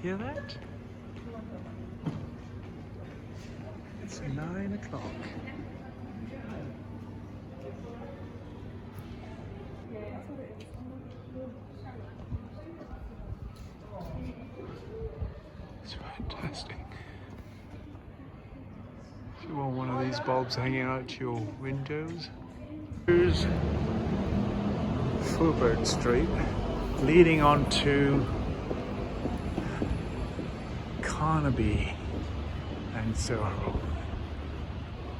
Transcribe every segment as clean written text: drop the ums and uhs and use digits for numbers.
hear that? It's 9 o'clock. It's fantastic. If you want one of these bulbs hanging out your windows. Here's Fulbert Street, leading on to Carnaby and Soho.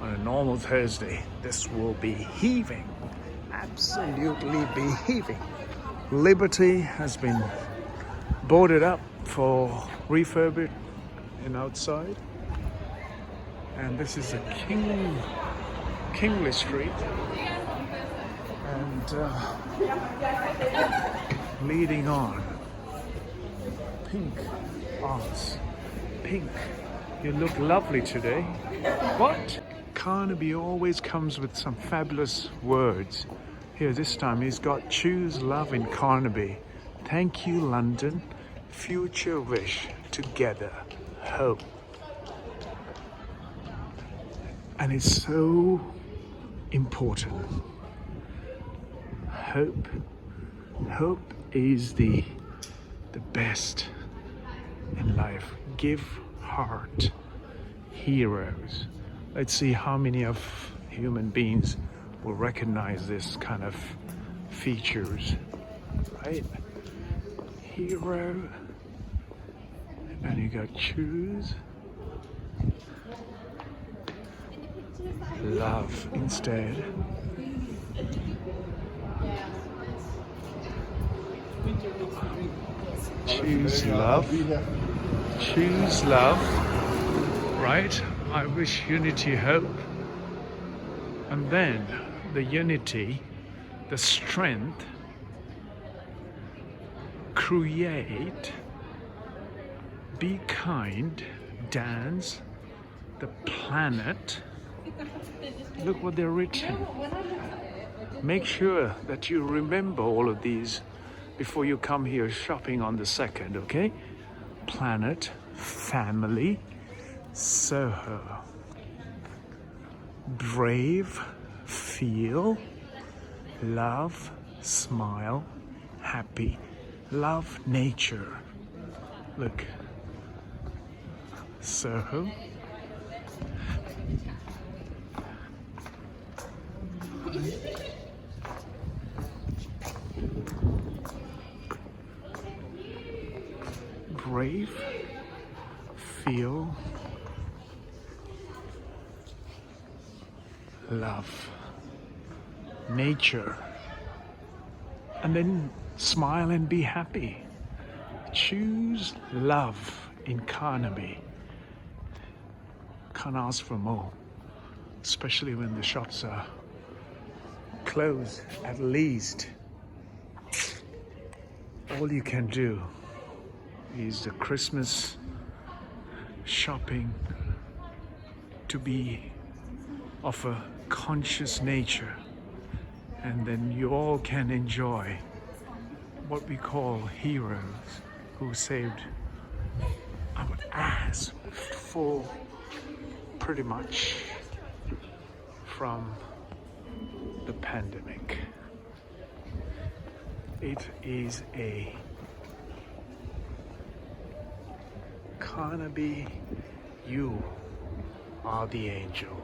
On a normal Thursday, this will be heaving, absolutely be heaving. Liberty has been boarded up for refurb and outside. And this is a Kingly Street. And leading on, pink arts. Pink, you look lovely today. What? Carnaby always comes with some fabulous words. Here this time he's got choose love in Carnaby. Thank you London, future wish, together, hope. And it's so important. Hope is the best in life. Give heart, heroes. Let's see how many of human beings will recognize this kind of features, right? Hero, and you got choose love instead. Choose love. Choose love. Right? I wish unity, hope. And then the unity, the strength, create, be kind, dance, the planet. Look what they're written. Make sure that you remember all of these before you come here shopping on the 2nd, okay? Planet, family, Soho. Brave, feel, love, smile, happy. Love nature. Look. Soho. Brave, feel, love, nature, and then smile and be happy. Choose love in Carnaby. Can't ask for more, especially when the shops are closed at least. All you can do is the Christmas shopping to be of a conscious nature, and then you all can enjoy what we call heroes who saved our ass for pretty much from the pandemic. It is a Carnaby, you are the angel.